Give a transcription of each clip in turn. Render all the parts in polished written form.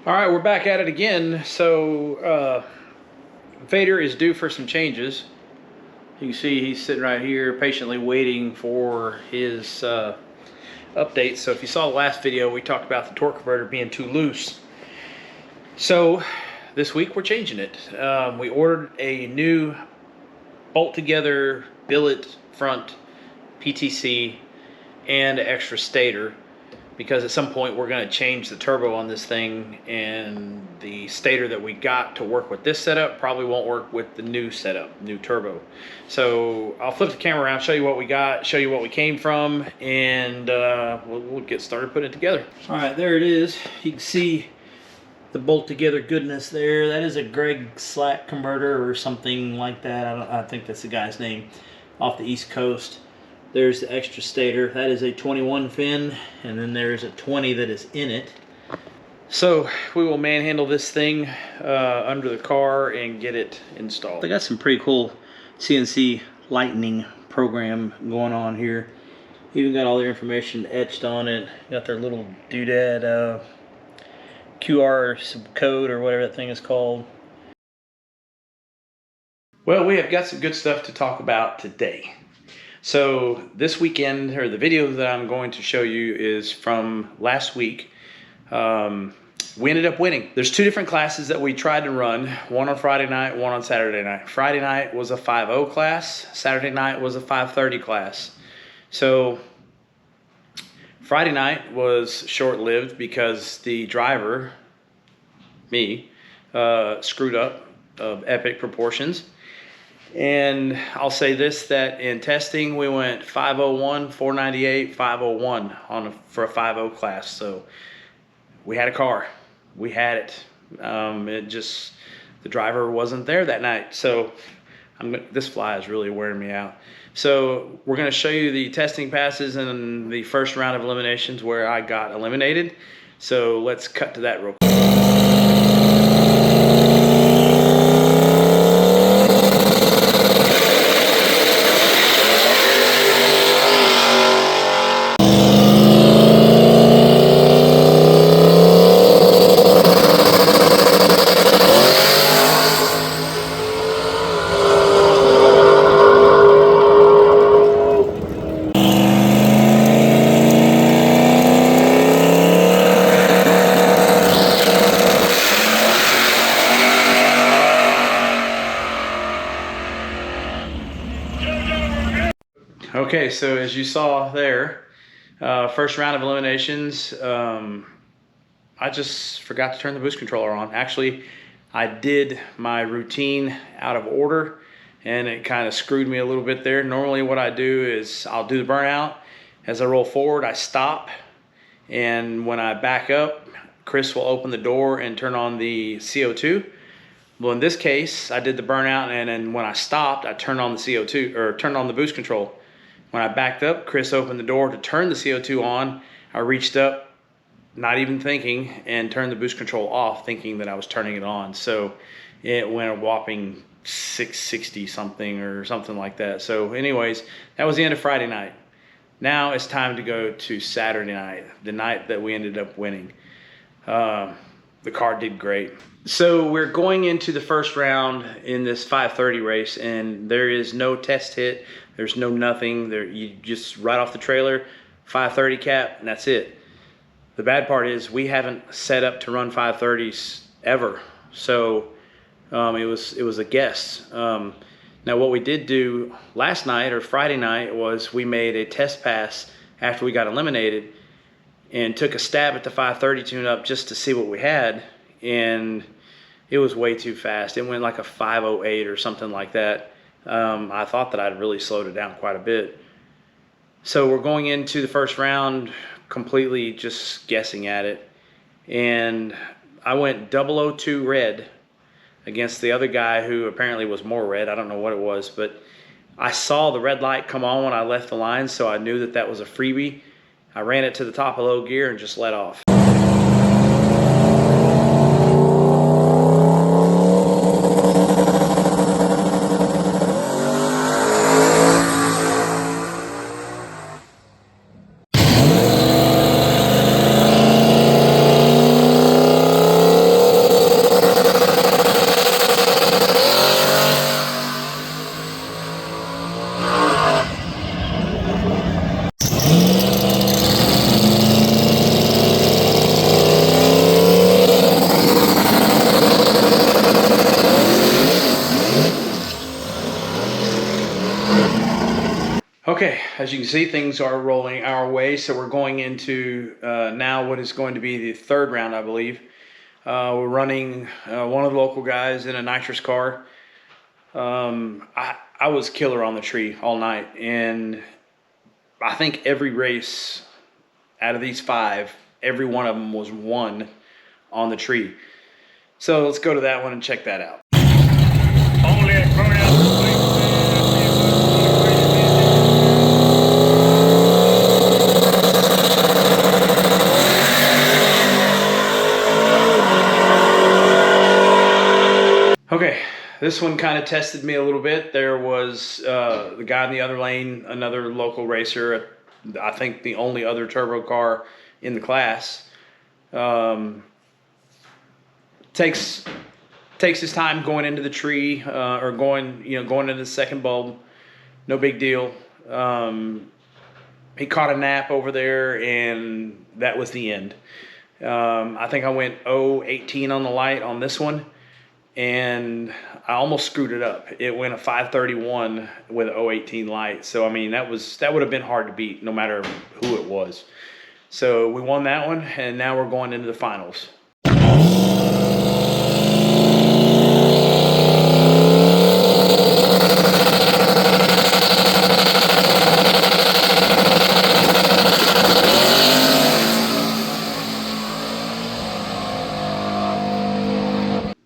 All right, we're back at it again. So Vader is due for some changes. You can see he's sitting right here patiently waiting for his updates. So if you saw the last video, we talked about the torque converter being too loose. So this week we're changing it. We ordered a new bolt together billet front PTC and extra stator, because at some point we're going to change the turbo on this thing, and the stator that we got to work with this setup probably won't work with the new setup, new turbo. So I'll flip the camera around, show you what we got, show you what we came from, and we'll get started putting it together. All right, there it is. You can see the bolt together goodness there. That is a Greg Slack converter or something like that. I think that's the guy's name, off the East Coast. There's the extra stator. That is a 21 fin, and then there's a 20 that is in it. So we will manhandle this thing under the car and get it installed. They got some pretty cool CNC lightning program going on here. Even got all their information etched on it. Got their little doodad QR code or whatever that thing is called. Well, we have got some good stuff to talk about today. So this weekend, or the video that I'm going to show you, is from last week. We ended up winning. There's two different classes that we tried to run, one on Friday night, one on Saturday night. Friday night was a 5.0 class, Saturday night was a 5.30 class. So Friday night was short-lived because the driver, me, screwed up of epic proportions. And I'll say this, that in testing we went 501, 498, 501 for a 5.0 class. So we had a car, we had it. The driver wasn't there that night. So this fly is really wearing me out. So we're going to show you the testing passes and the first round of eliminations where I got eliminated. So let's cut to that real quick. Okay, so as you saw there, first round of eliminations, I just forgot to turn the boost controller on. Actually, I did my routine out of order, and it kind of screwed me a little bit there. Normally what I do is I'll do the burnout. As I roll forward, I stop, and when I back up, Chris will open the door and turn on the CO2. Well, in this case, I did the burnout, and then when I stopped, I turned on the CO2, or turned on the boost control. When I backed up, Chris opened the door to turn the CO2 on. I reached up, not even thinking, and turned the boost control off, thinking that I was turning it on. So it went a whopping 660 something or something like that. So anyways, that was the end of Friday night. Now it's time to go to Saturday night, the night that we ended up winning. The car did great. So we're going into the first round in this 5.30 race, and there is no test hit. There's no nothing there. You just right off the trailer, 5.30 cap, and that's it. The bad part is we haven't set up to run 5.30s ever. So it was a guess. Now what we did do last night or Friday night was we made a test pass after we got eliminated and took a stab at the 5.30 tune-up just to see what we had, and it was way too fast. It went like a 5.08 or something like that. I thought that I'd really slowed it down quite a bit. So we're going into the first round completely just guessing at it, and I went 002 red against the other guy who apparently was more red. I don't know what it was, but I saw the red light come on when I left the line, so I knew that that was a freebie. I ran it to the top of low gear and just let off. as you can see, things are rolling our way. So we're going into now what is going to be the third round, I believe. We're running one of the local guys in a nitrous car. I was killer on the tree all night, and I think every race out of these 5, every one of them was won on the tree. So let's go to that one and check that out. Only a Okay, this one kind of tested me a little bit. There was the guy in the other lane, another local racer, I think the only other turbo car in the class. Takes his time going into the tree or going into the second bulb. No big deal. He caught a nap over there, and that was the end. I think I went 0-18 on the light on this one, and I almost screwed it up. It went a 531 with a 0-18 light. So I mean, that would have been hard to beat no matter who it was. So we won that one, and now we're going into the finals.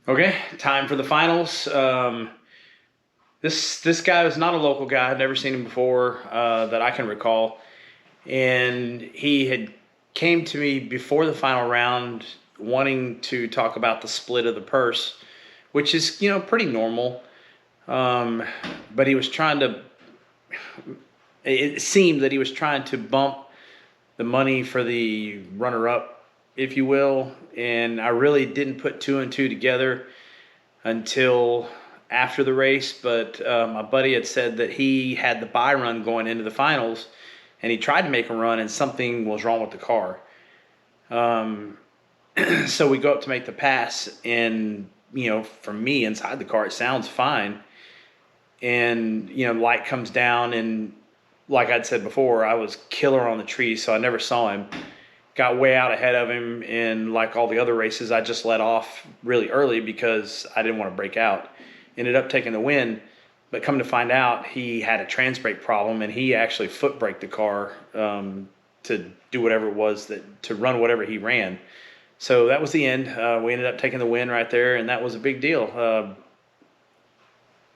Okay, time for the finals. This guy was not a local guy. I'd never seen him before that I can recall. And he had came to me before the final round wanting to talk about the split of the purse, which is, pretty normal. But he was trying to, it seemed that he was trying to bump the money for the runner-up, if you will. And I really didn't put 2 and 2 together until after the race. But my buddy had said that he had the buy run going into the finals, and he tried to make a run, and something was wrong with the car. So we go up to make the pass, and, for me inside the car, it sounds fine. And, light comes down, and like I'd said before, I was killer on the tree, so I never saw him. Got way out ahead of him, and like all the other races, I just let off really early because I didn't want to break out. Ended up taking the win, but come to find out, he had a trans brake problem, and he actually foot braked the car to do whatever it was to run whatever he ran. So that was the end. We ended up taking the win right there, and that was a big deal.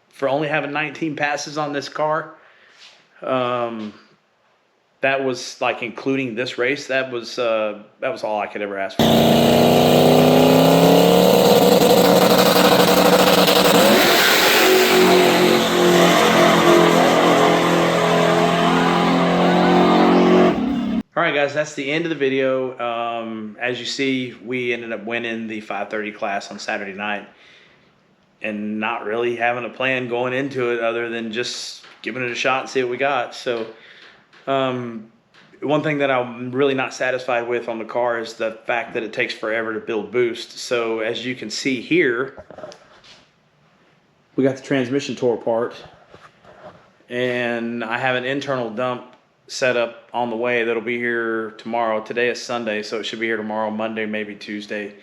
For only having 19 passes on this car, that was like including this race. That was all I could ever ask for. All right, guys, that's the end of the video. As you see, we ended up winning the 530 class on Saturday night, and not really having a plan going into it other than just giving it a shot and see what we got. So one thing that I'm really not satisfied with on the car is the fact that it takes forever to build boost. So as you can see here, we got the transmission tore apart, and I have an internal dump set up on the way that'll be here tomorrow. Today is Sunday, so it should be here tomorrow, Monday, maybe Tuesday.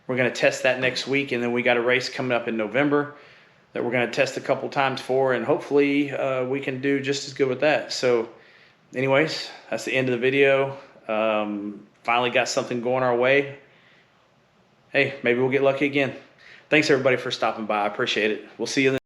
We're going to test that next week, and then we got a race coming up in November that we're going to test a couple times for, and hopefully we can do just as good with that. So anyways, that's the end of the video. Finally got something going our way. Hey, maybe we'll get lucky again. Thanks everybody for stopping by. I appreciate it. We'll see you in the